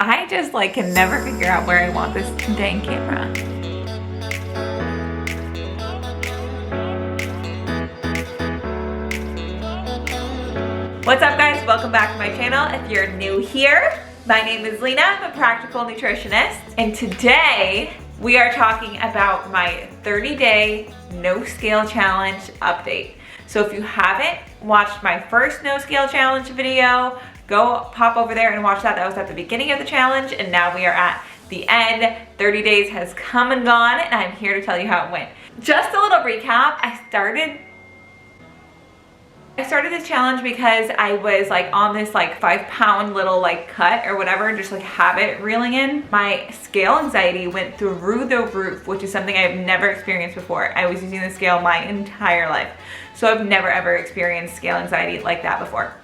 I just like can never figure out where I want this dang camera. What's up guys, welcome back to my channel. If you're new here, my name is Lena, I'm a practical nutritionist, and today we are talking about my 30-day no scale challenge update. So if you haven't watched my first no scale challenge video, go pop over there and watch that. That was at the beginning of the challenge, and now we are at the end. 30 days has come and gone, and I'm here to tell you how it went. Just a little recap. I started this challenge because I was like on this like 5-pound little like cut or whatever, just like habit reeling in. My scale anxiety went through the roof, which is something I've never experienced before. I was using the scale my entire life, so I've never ever experienced scale anxiety like that before.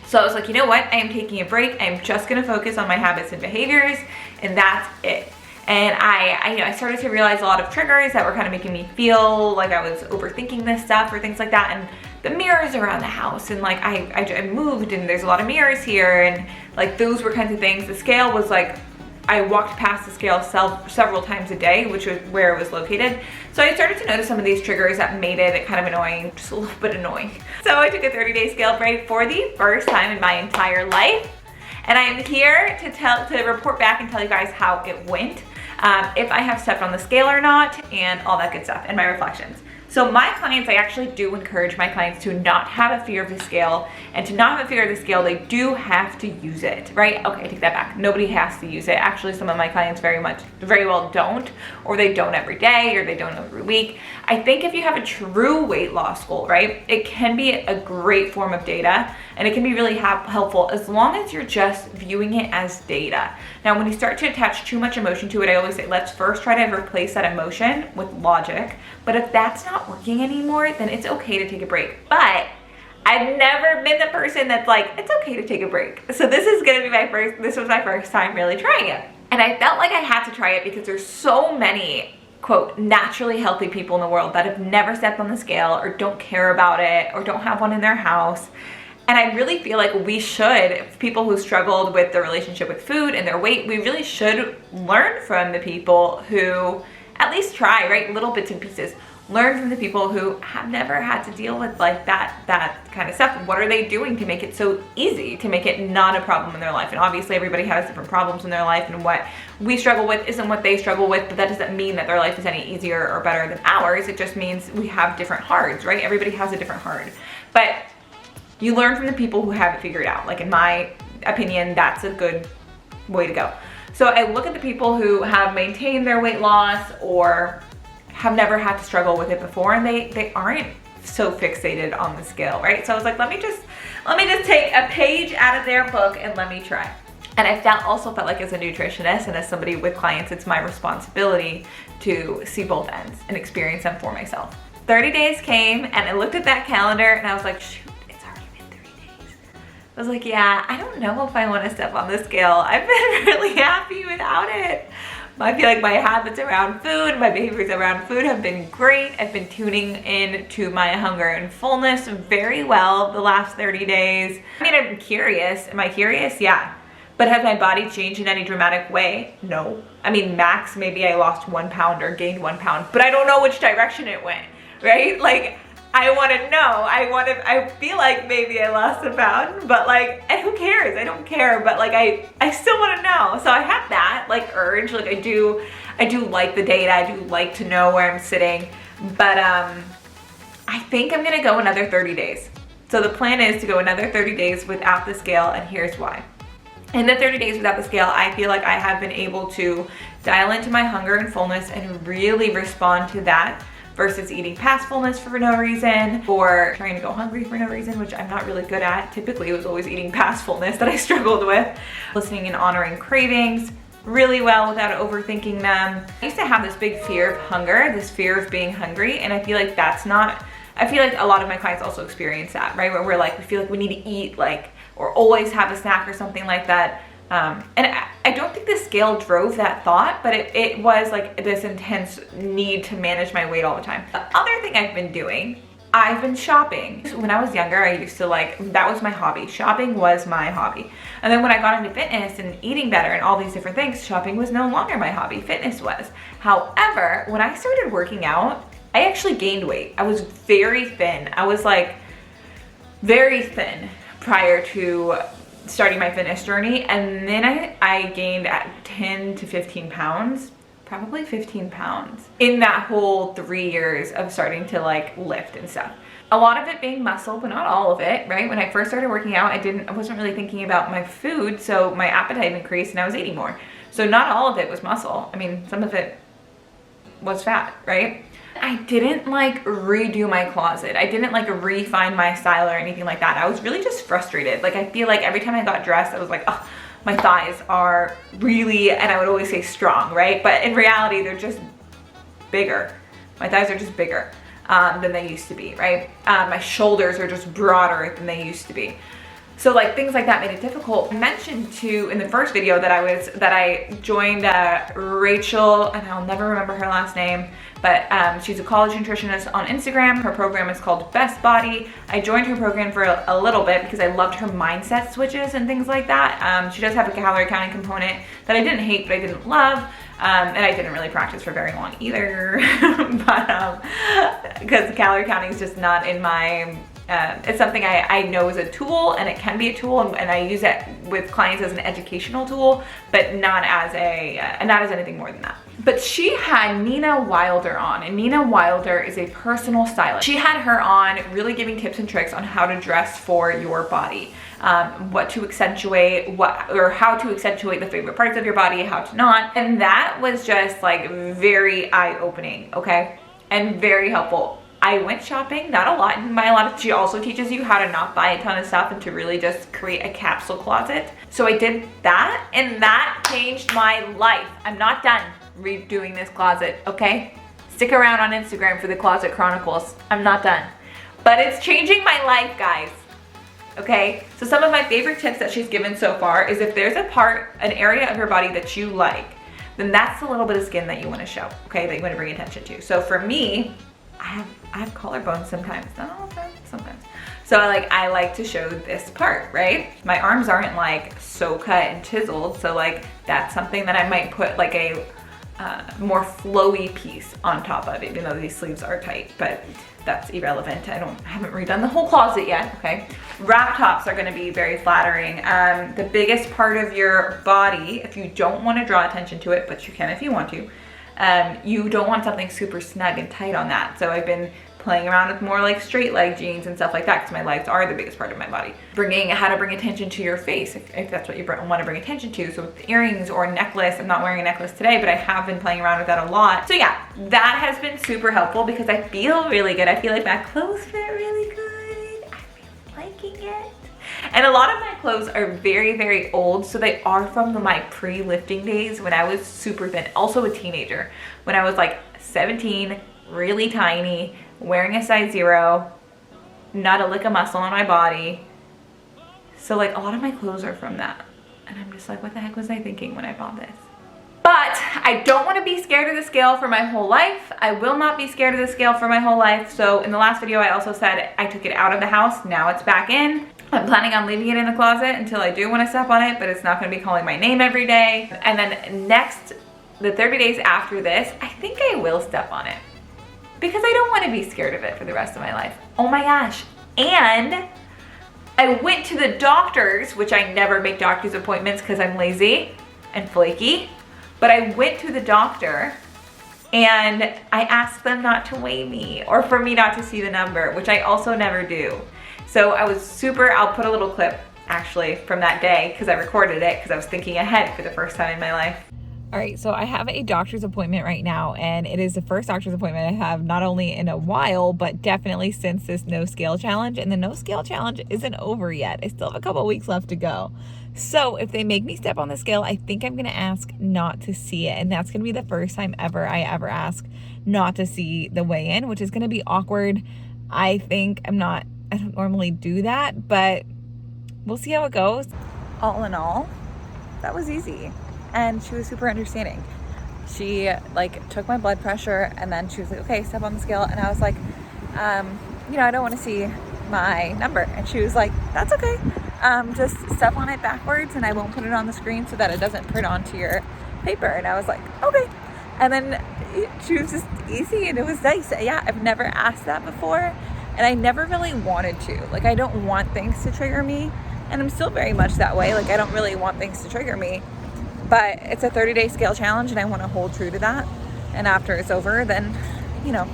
So I was like, you know what? I am taking a break. I'm just gonna focus on my habits and behaviors, and that's it. And I started to realize a lot of triggers that were kind of making me feel like I was overthinking this stuff or things like that. And the mirrors around the house, and like I moved and there's a lot of mirrors here, and like those were kinds of things. The scale was like, I walked past the scale several times a day, which was where it was located. So I started to notice some of these triggers that made it kind of annoying, just a little bit annoying. So I took a 30-day scale break for the first time in my entire life. And I'm here to report back and tell you guys how it went, if I have stepped on the scale or not, and all that good stuff, and my reflections. So my clients, I actually do encourage my clients to not have a fear of the scale, and to not have a fear of the scale, they do have to use it, right? Okay, I take that back. Nobody has to use it. Actually, some of my clients very well don't, or they don't every day, or they don't every week. I think if you have a true weight loss goal, right, it can be a great form of data, and it can be really helpful as long as you're just viewing it as data. Now, when you start to attach too much emotion to it, I always say, let's first try to replace that emotion with logic. But if that's not working anymore, then it's okay to take a break. But I've never been the person that's like, it's okay to take a break. So this was my first time really trying it. And I felt like I had to try it because there's so many, quote, naturally healthy people in the world that have never stepped on the scale, or don't care about it, or don't have one in their house. And I really feel like we should, people who struggled with their relationship with food and their weight, we really should learn from the people who at least try, right? Little bits and pieces. Learn from the people who have never had to deal with like that kind of stuff. What are they doing to make it so easy, to make it not a problem in their life? And obviously everybody has different problems in their life, and what we struggle with isn't what they struggle with, but that doesn't mean that their life is any easier or better than ours. It just means we have different hards, right? Everybody has a different hard. But you learn from the people who have it figured out. Like, in my opinion, that's a good way to go. So I look at the people who have maintained their weight loss or have never had to struggle with it before, and they aren't so fixated on the scale, right? So I was like, let me just take a page out of their book and let me try. And I also felt like, as a nutritionist and as somebody with clients, it's my responsibility to see both ends and experience them for myself. 30 days came, and I looked at that calendar and I was like, shoot, it's already been 30 days. I was like, yeah, I don't know if I want to step on the scale. I've been really happy without it. I feel like my habits around food, my behaviors around food have been great. I've been tuning in to my hunger and fullness very well the last 30 days. I mean, I'm curious. Am I curious? Yeah. But has my body changed in any dramatic way? No. I mean, max, maybe I lost 1 pound or gained 1 pound, but I don't know which direction it went, right? Like, I want to know. I feel like maybe I lost a pound, but like, and who cares? I don't care, but like, I still want to know. So I have that like urge. Like, I do like the data. I do like to know where I'm sitting, but I think I'm gonna go another 30 days. So the plan is to go another 30 days without the scale, and here's why. In the 30 days without the scale, I feel like I have been able to dial into my hunger and fullness and really respond to that, versus eating past fullness for no reason, or trying to go hungry for no reason, which I'm not really good at. Typically, it was always eating past fullness that I struggled with. Listening and honoring cravings really well without overthinking them. I used to have this big fear of hunger, this fear of being hungry, and I feel like I feel like a lot of my clients also experience that, right? Where we feel like we need to eat, like, or always have a snack or something like that. And I don't think the scale drove that thought, but it was like this intense need to manage my weight all the time. The other thing I've been doing I've been shopping. When I was younger, I used to that was my hobby. Shopping was my hobby. And then when I got into fitness and eating better and all these different things, shopping was no longer my hobby, fitness was. However, when I started working out, I actually gained weight. I was very thin. I was very thin prior to starting my fitness journey. And then I gained at 10 to 15 pounds. Probably 15 pounds in that whole 3 years of starting to lift and stuff. A lot of it being muscle, but not all of it, right? When I first started working out, I wasn't really thinking about my food, so my appetite increased and I was eating more. So not all of it was muscle. I mean, some of it was fat, right? I didn't redo my closet. I didn't refine my style or anything like that. I was really just frustrated. I feel like every time I got dressed, I was like, oh, my thighs are really, and I would always say strong, right? But in reality, they're just bigger. My thighs are just bigger than they used to be, right? My shoulders are just broader than they used to be. So things like that made it difficult. I mentioned in the first video that I joined Rachel, and I'll never remember her last name, but she's a college nutritionist on Instagram. Her program is called Best Body. I joined her program for a little bit because I loved her mindset switches and things like that. She does have a calorie counting component that I didn't hate, but I didn't love. And I didn't really practice for very long either, but because calorie counting is just not in my, it's something I know is a tool, and it can be a tool, and I use it with clients as an educational tool, but not as anything more than that. But she had Nina Wilder on, and Nina Wilder is a personal stylist. She had her on really giving tips and tricks on how to dress for your body, what to accentuate, how to accentuate the favorite parts of your body, how to not. And that was just very eye-opening, okay? And very helpful. I went shopping, not a lot, didn't buy a lot. She also teaches you how to not buy a ton of stuff and to really just create a capsule closet. So I did that, and that changed my life. I'm not done redoing this closet, okay? Stick around on Instagram for the Closet Chronicles. I'm not done. But it's changing my life, guys. Okay? So some of my favorite tips that she's given so far is if there's an area of your body that you like, then that's the little bit of skin that you want to show, okay? That you want to bring attention to. So for me, I have collarbones sometimes, not all the time, sometimes. So I like to show this part, right? My arms aren't so cut and chiseled, so that's something that I might put a more flowy piece on top of, even though these sleeves are tight, but that's irrelevant. I haven't redone the whole closet yet, okay? Wrap tops are gonna be very flattering. The biggest part of your body, if you don't wanna draw attention to it, but you can if you want to, you don't want something super snug and tight on that. So I've been playing around with more straight leg jeans and stuff like that, because my legs are the biggest part of my body. How to bring attention to your face, if that's what you want to bring attention to. So with earrings or a necklace, I'm not wearing a necklace today, but I have been playing around with that a lot. So yeah, that has been super helpful because I feel really good. I feel like my clothes fit really good. I'm liking it. And a lot of my clothes are very, very old, so they are from my pre-lifting days when I was super thin. Also a teenager, when I was 17, really tiny, wearing a size 0, not a lick of muscle on my body. So a lot of my clothes are from that. And I'm just what the heck was I thinking when I bought this? But I don't want to be scared of the scale for my whole life. I will not be scared of the scale for my whole life. So in the last video, I also said I took it out of the house. Now it's back in. I'm planning on leaving it in the closet until I do want to step on it, but it's not going to be calling my name every day. And then the 30 days after this, I think I will step on it, because I don't want to be scared of it for the rest of my life. Oh my gosh. And I went to the doctors, which I never make doctor's appointments because I'm lazy and flaky, but I went to the doctor and I asked them not to weigh me or for me not to see the number, which I also never do. So I was I'll put a little clip actually from that day because I recorded it because I was thinking ahead for the first time in my life. All right, so I have a doctor's appointment right now, and it is the first doctor's appointment I have not only in a while, but definitely since this no scale challenge. And the no scale challenge isn't over yet. I still have a couple weeks left to go. So if they make me step on the scale, I think I'm gonna ask not to see it. And that's gonna be the first time I ever ask not to see the weigh-in, which is gonna be awkward. I don't normally do that, but we'll see how it goes. All in all, that was easy. And she was super understanding. She took my blood pressure and then she was like, okay, step on the scale. And I was like, you know, I don't want to see my number. And she was like, that's okay. Just step on it backwards and I won't put it on the screen so that it doesn't print onto your paper. And I was like, okay. And then she was just easy and it was nice. Yeah, I've never asked that before. And I never really wanted to. Like, I don't want things to trigger me. And I'm still very much that way. Like, I don't really want things to trigger me. But it's a 30-day scale challenge and I want to hold true to that. And after it's over, then, you know,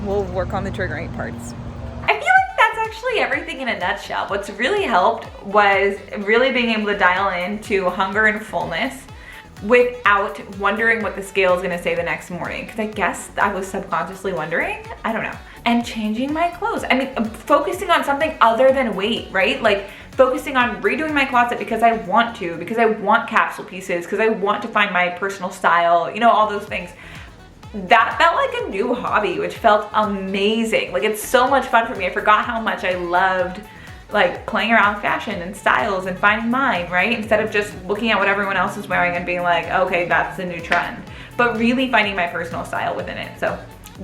we'll work on the triggering parts. I feel like that's actually everything in a nutshell. What's really helped was really being able to dial into hunger and fullness without wondering what the scale is gonna say the next morning. Because I guess I was subconsciously wondering, I don't know. And changing my clothes. I mean, focusing on something other than weight, right? Like focusing on redoing my closet because I want to, because I want capsule pieces, because I want to find my personal style, you know, all those things. That felt like a new hobby, which felt amazing. Like, it's so much fun for me. I forgot how much I loved like playing around with fashion and styles and finding mine, right? Instead of just looking at what everyone else is wearing and being like, okay, that's the new trend, but really finding my personal style within it. So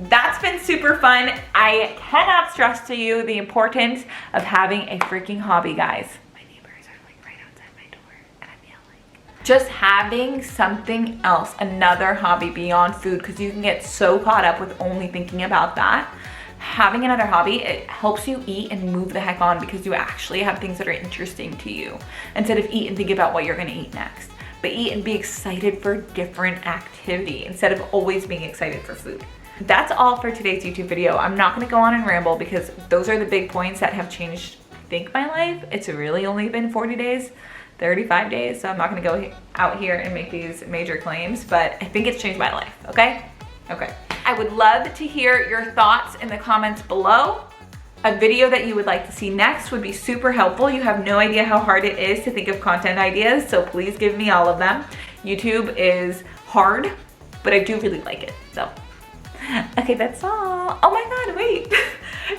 that's been super fun. I cannot stress to you the importance of having a freaking hobby, guys. My neighbors are like right outside my door and I'm yelling. Just having something else, another hobby beyond food, because you can get so caught up with only thinking about that. Having another hobby, it helps you eat and move the heck on because you actually have things that are interesting to you instead of eat and think about what you're gonna eat next. But eat and be excited for different activity instead of always being excited for food. That's all for today's YouTube video. I'm not gonna go on and ramble because those are the big points that have changed, I think, my life. It's really only been 40 days, 35 days, so I'm not gonna go out here and make these major claims, but I think it's changed my life, okay? Okay. I would love to hear your thoughts in the comments below. A video that you would like to see next would be super helpful. You have no idea how hard it is to think of content ideas, so please give me all of them. YouTube is hard, but I do really like it, so. Okay, that's all. Oh my God, wait.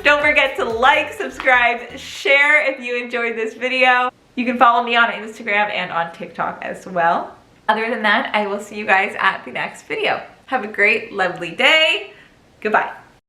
Don't forget to like, subscribe, share if you enjoyed this video. You can follow me on Instagram and on TikTok as well. Other than that, I will see you guys at the next video. Have a great, lovely day. Goodbye.